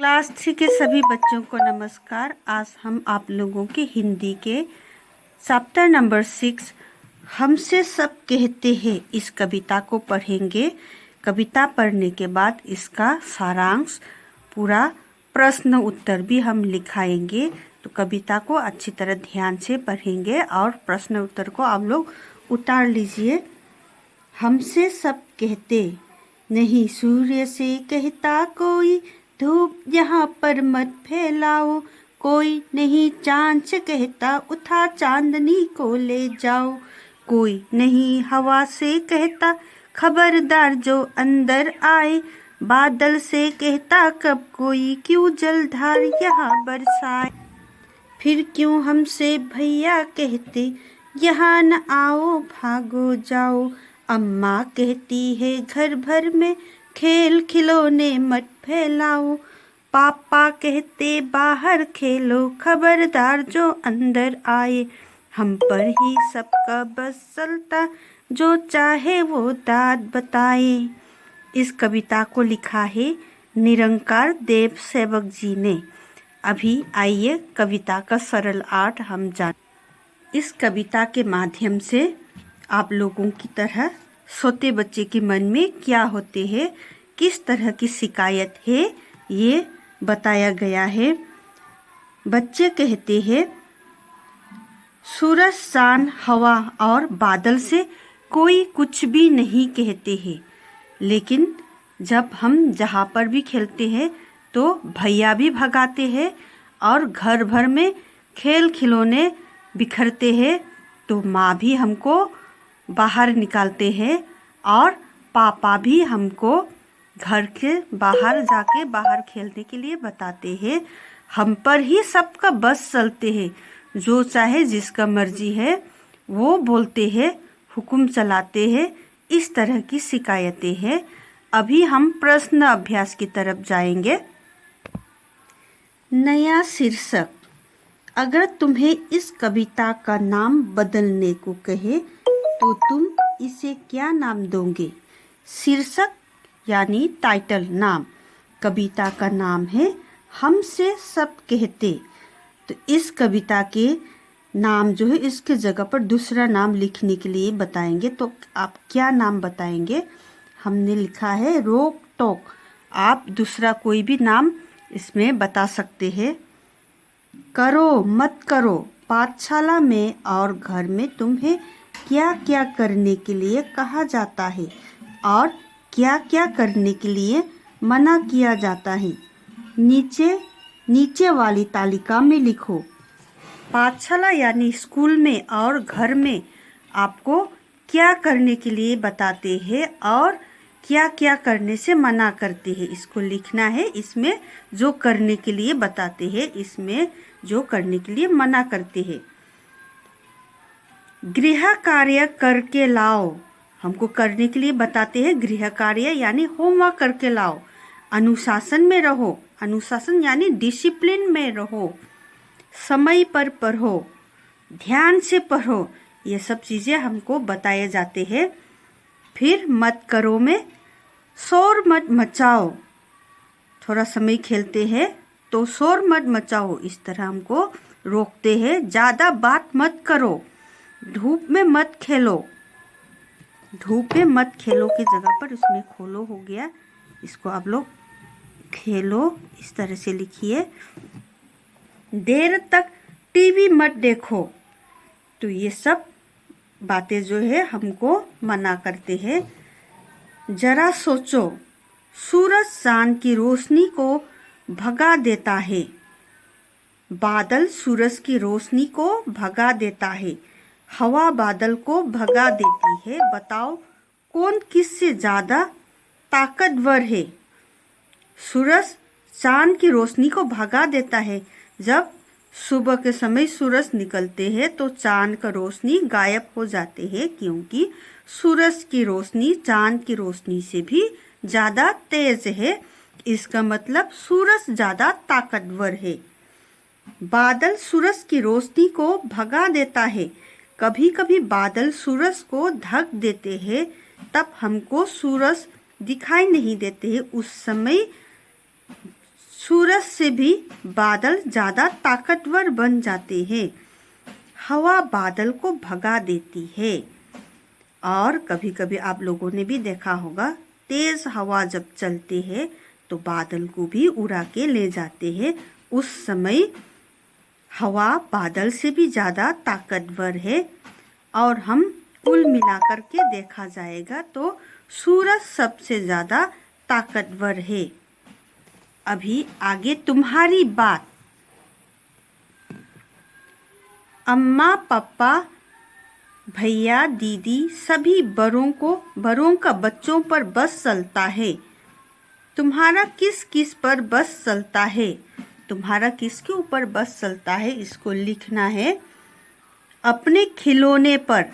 Class 3 के सभी बच्चों को नमस्कार। आज हम आप लोगों के हिंदी के चैप्टर नंबर 6 हमसे सब कहते हैं इस कविता को पढ़ेंगे। कविता पढ़ने के बाद इसका सारांश पूरा प्रश्न उत्तर भी हम लिखाएंगे। तो कविता को अच्छी तरह ध्यान से पढ़ेंगे और प्रश्न उत्तर को आप लोग उतार लीजिए। हमसे सब कहते नहीं सूर्य से कहता कोई, धूप यहाँ पर मत फैलाओ। कोई नहीं चांद से कहता उठा चांदनी को ले जाओ। कोई नहीं हवा से कहता खबरदार जो अंदर आए। बादल से कहता कब कोई क्यों जलधार यहाँ बरसाए। फिर क्यों हमसे भैया कहते यहाँ न आओ भागो जाओ। अम्मा कहती है घर भर में खेल खिलौने मत फैलाओ। पापा कहते बाहर खेलो खबरदार जो अंदर आए। हम पर ही सबका बस चलता जो चाहे वो दाद बताए। इस कविता को लिखा है निरंकार देव सेवक जी ने। अभी आइए कविता का सरल अर्थ हम जान। इस कविता के माध्यम से आप लोगों की तरह छोटे बच्चे के मन में क्या होते हैं, किस तरह की शिकायत है, ये बताया गया है। बच्चे कहते हैं सूरज चांद हवा और बादल से कोई कुछ भी नहीं कहते हैं, लेकिन जब हम जहाँ पर भी खेलते हैं तो भैया भी भगाते हैं और घर भर में खेल खिलौने बिखरते हैं तो माँ भी हमको बाहर निकालते हैं और पापा भी हमको घर के बाहर जाके बाहर खेलने के लिए बताते हैं। हम पर ही सबका बस चलते हैं, जो चाहे जिसका मर्जी है वो बोलते हैं, हुक्म चलाते हैं। इस तरह की शिकायतें हैं। अभी हम प्रश्न अभ्यास की तरफ जाएंगे। नया शीर्षक। अगर तुम्हें इस कविता का नाम बदलने को कहे तो तुम इसे क्या नाम दोगे? शीर्षक यानी टाइटल नाम। कविता का नाम है हमसे सब कहते। तो इस कविता के नाम जो है इसके जगह पर दूसरा नाम लिखने के लिए बताएंगे। तो आप क्या नाम बताएंगे? हमने लिखा है रोक टोक। आप दूसरा कोई भी नाम इसमें बता सकते हैं। करो मत करो। पाठशाला में और घर में तुम्हें क्या क्या करने के लिए कहा जाता है और क्या क्या करने के लिए मना किया जाता है, नीचे वाली तालिका में लिखो। पाठशाला यानी स्कूल में और घर में आपको क्या करने के लिए बताते हैं और क्या क्या करने से मना करते हैं, इसको लिखना है। इसमें जो करने के लिए बताते हैं, इसमें जो करने के लिए मना करते हैं। गृह कार्य करके लाओ। हमको करने के लिए बताते हैं गृह कार्य यानी होमवर्क करके लाओ। अनुशासन में रहो। अनुशासन यानी डिसिप्लिन में रहो। समय पर पढ़ो, ध्यान से पढ़ो। ये सब चीज़ें हमको बताए जाते हैं। फिर मत करो में शोर मत मचाओ। थोड़ा समय खेलते हैं तो शोर मत मचाओ, इस तरह हमको रोकते हैं। ज़्यादा बात मत करो। धूप में मत खेलो। धूप में मत खेलो की जगह पर उसमें खोलो हो गया, इसको आप लोग खेलो इस तरह से लिखिए। देर तक टीवी मत देखो। तो ये सब बातें जो है हमको मना करते हैं। जरा सोचो। सूरज चांद की रोशनी को भगा देता है। बादल सूरज की रोशनी को भगा देता है। हवा बादल को भगा देती है। बताओ कौन किससे ज़्यादा ताकतवर है? सूरज चांद की रोशनी को भगा देता है। जब सुबह के समय सूरज निकलते हैं तो चांद का रोशनी गायब हो जाते हैं, क्योंकि सूरज की रोशनी चांद की रोशनी से भी ज़्यादा तेज है। इसका मतलब सूरज ज़्यादा ताकतवर है। बादल सूरज की रोशनी को भगा देता है। कभी कभी बादल सूरज को ढक देते हैं, तब हमको सूरज दिखाई नहीं देते हैं। उस समय सूरज से भी बादल ज़्यादा ताकतवर बन जाते हैं। हवा बादल को भगा देती है। और कभी कभी आप लोगों ने भी देखा होगा, तेज़ हवा जब चलती है तो बादल को भी उड़ा के ले जाते हैं। उस समय हवा बादल से भी ज़्यादा ताकतवर है। और हम कुल मिलाकर के देखा जाएगा तो सूरज सबसे ज़्यादा ताकतवर है। अभी आगे तुम्हारी बात। अम्मा पापा भैया दीदी सभी बड़ों का बच्चों पर बस चलता है। तुम्हारा किस किस पर बस चलता है? तुम्हारा किसके ऊपर बस चलता है, इसको लिखना है। अपने खिलौने पर।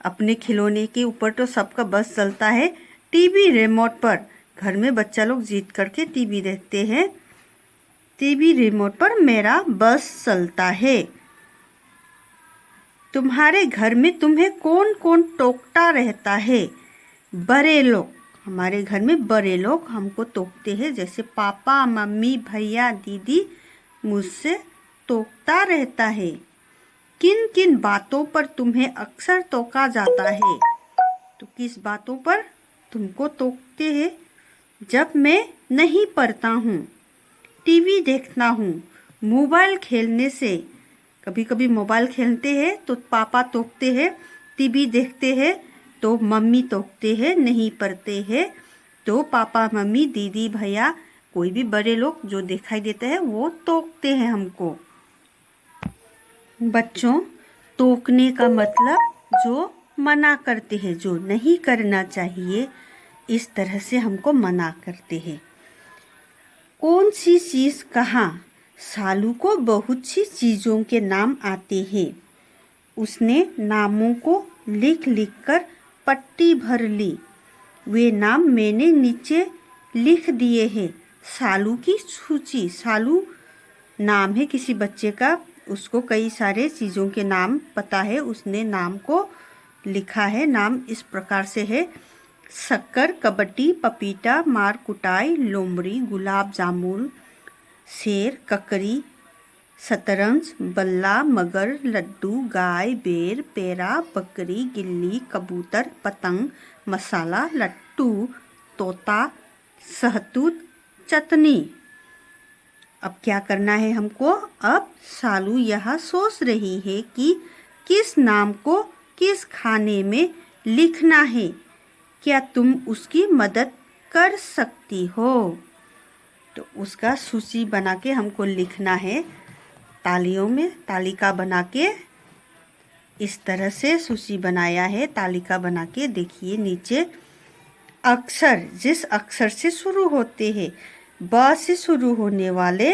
अपने खिलौने के ऊपर तो सबका बस चलता है। टीवी रिमोट पर। घर में बच्चा लोग जीत करके टीवी देखते हैं। टीवी रिमोट पर मेरा बस चलता है। तुम्हारे घर में तुम्हें कौन कौन टोकता रहता है? बड़े लोग। हमारे घर में बड़े लोग हमको टोकते हैं, जैसे पापा मम्मी भैया दीदी मुझसे टोकता रहता है। किन किन बातों पर तुम्हें अक्सर टोका जाता है? तो किस बातों पर तुमको टोकते हैं? जब मैं नहीं पढ़ता हूँ, टीवी देखता हूँ, मोबाइल खेलने से। कभी कभी मोबाइल खेलते हैं तो पापा टोकते हैं, टीवी देखते हैं तो मम्मी टोकते हैं, नहीं पढ़ते हैं तो पापा मम्मी दीदी भैया कोई भी बड़े लोग जो दिखाई देते हैं वो टोकते हैं हमको। बच्चों, टोकने का मतलब जो मना करते हैं, जो नहीं करना चाहिए, इस तरह से हमको मना करते हैं। कौन सी चीज़ कहाँ? सालू को बहुत सी चीज़ों के नाम आते हैं। उसने नामों को लिख लिख कर पट्टी भर ली। वे नाम मैंने नीचे लिख दिए हैं। सालू की सूची। सालू नाम है किसी बच्चे का, उसको कई सारे चीज़ों के नाम पता है, उसने नाम को लिखा है। नाम इस प्रकार से है: शक्कर, कबड्डी, पपीता, मार कुटाई, लोमड़ी, गुलाब जामुन, शेर, ककड़ी, शतरंज, बल्ला, मगर, लड्डू, गाय, बेर, पेरा, बकरी, गिल्ली, कबूतर, पतंग, मसाला, लट्टू, तोता, शहतूत, चटनी। अब क्या करना है हमको? अब सालू यह सोच रही है कि किस नाम को किस खाने में लिखना है। क्या तुम उसकी मदद कर सकती हो? तो उसका सूची बना के हमको लिखना है। तालियों में तालिका बना के, इस तरह से सूची बनाया है। तालिका बना के देखिए नीचे अक्षर, जिस अक्षर से शुरू होते हैं। ब से शुरू होने वाले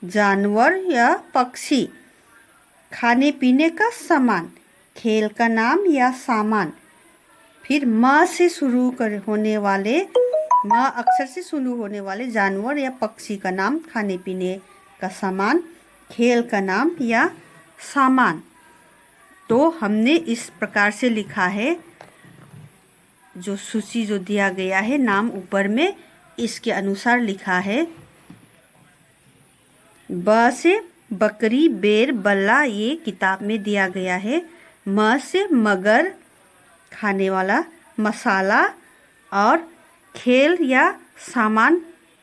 जानवर या पक्षी। खाने पीने का सामान, खेल का नाम या सामान। फिर म से शुरू होने वाले, म अक्षर से शुरू होने वाले जानवर या पक्षी का नाम, खाने पीने का सामान, खेल का नाम या सामान। तो हमने इस प्रकार से लिखा है, जो सूची जो दिया गया है नाम ऊपर में, इसके अनुसार लिखा है। ब से बकरी, बेर, बल्ला, ये किताब में दिया गया है। म से मगर, खाने वाला, मसाला और खेल या सामान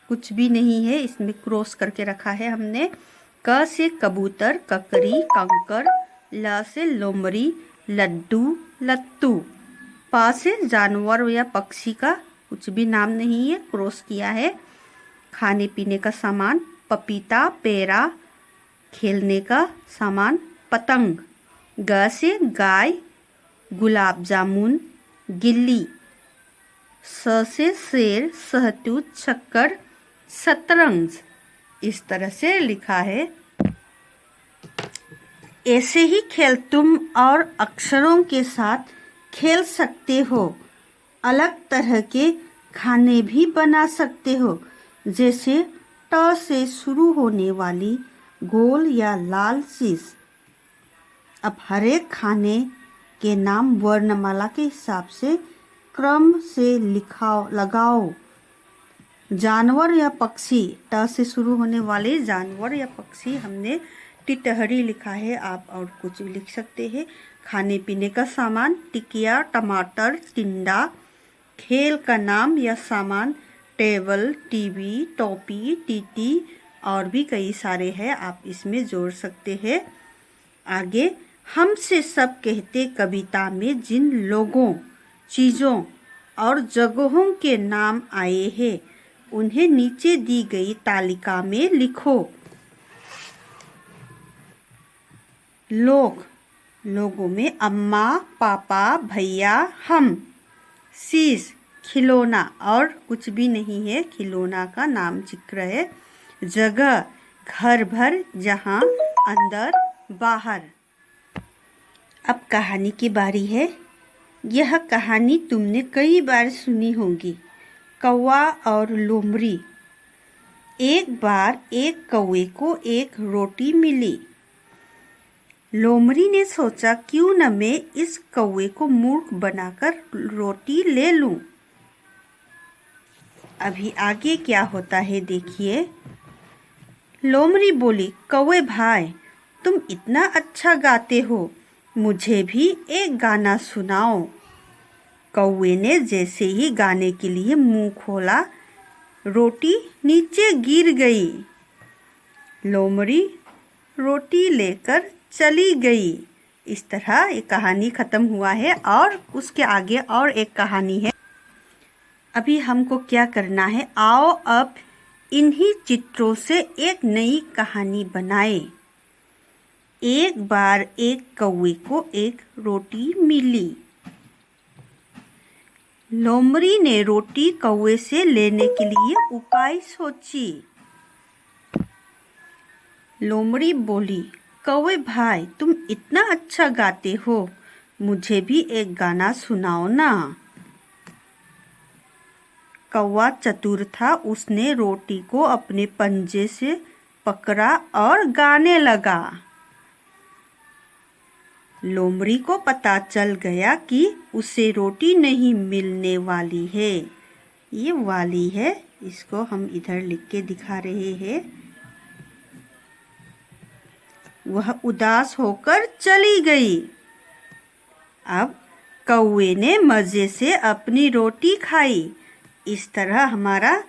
कुछ भी नहीं है, इसमें क्रॉस करके रखा है हमने। क से कबूतर, ककड़ी, कंकर। ल से लोमड़ी, लड्डू, लत्तू। प से जानवर या पक्षी का कुछ भी नाम नहीं है, क्रॉस किया है। खाने पीने का सामान, पपीता, पेड़ा, खेलने का सामान, पतंग। ग से गाय, गुलाब जामुन, गिल्ली। स से शेर, शहतूत, शक्कर, शतरंज। इस तरह से लिखा है। ऐसे ही खेल तुम और अक्षरों के साथ खेल सकते हो। अलग तरह के खाने भी बना सकते हो, जैसे ट से शुरू होने वाली गोल या लाल चीज़। अब हर एक खाने के नाम वर्णमाला के हिसाब से क्रम से लगाओ। जानवर या पक्षी, ट से शुरू होने वाले जानवर या पक्षी हमने टिटहरी लिखा है, आप और कुछ भी लिख सकते हैं। खाने पीने का सामान, टिकिया, टमाटर, टिंडा। खेल का नाम या सामान, टेबल, टीवी, टोपी, टीटी और भी कई सारे हैं, आप इसमें जोड़ सकते हैं। आगे, हमसे सब कहते कविता में जिन लोगों, चीज़ों और जगहों के नाम आए हैं उन्हें नीचे दी गई तालिका में लिखो। लोग, लोगों में अम्मा, पापा, भैया, हम। शीश, खिलौना और कुछ भी नहीं है, खिलौना का नाम जिक्र है। जगह, घर भर, जहाँ, अंदर, बाहर। अब कहानी की बारी है। यह कहानी तुमने कई बार सुनी होगी। कौवा और लोमड़ी। एक बार एक कौवे को एक रोटी मिली। लोमड़ी ने सोचा क्यों न मैं इस कौवे को मूर्ख बनाकर रोटी ले लूं। अभी आगे क्या होता है देखिए। लोमड़ी बोली, कौवे भाई तुम इतना अच्छा गाते हो, मुझे भी एक गाना सुनाओ। कौवे ने जैसे ही गाने के लिए मुंह खोला, रोटी नीचे गिर गई। लोमड़ी रोटी लेकर चली गई। इस तरह एक कहानी खत्म हुआ है और उसके आगे और एक कहानी है। अभी हमको क्या करना है, आओ अब इन्हीं चित्रों से एक नई कहानी बनाए। एक बार एक कौवे को एक रोटी मिली। लोमड़ी ने रोटी कौवे से लेने के लिए उपाय सोची। लोमड़ी बोली, कौवे भाई तुम इतना अच्छा गाते हो, मुझे भी एक गाना सुनाओ ना। कौवा चतुर था, उसने रोटी को अपने पंजे से पकड़ा और गाने लगा। लोमड़ी को पता चल गया कि उसे रोटी नहीं मिलने वाली है। ये वाली है, इसको हम इधर लिख के दिखा रहे हैं। वह उदास होकर चली गई। अब कौवे ने मज़े से अपनी रोटी खाई। इस तरह हमारा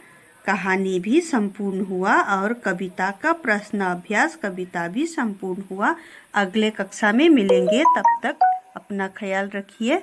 कहानी भी संपूर्ण हुआ और कविता का प्रश्न अभ्यास कविता भी संपूर्ण हुआ। अगले कक्षा में मिलेंगे, तब तक अपना ख्याल रखिए।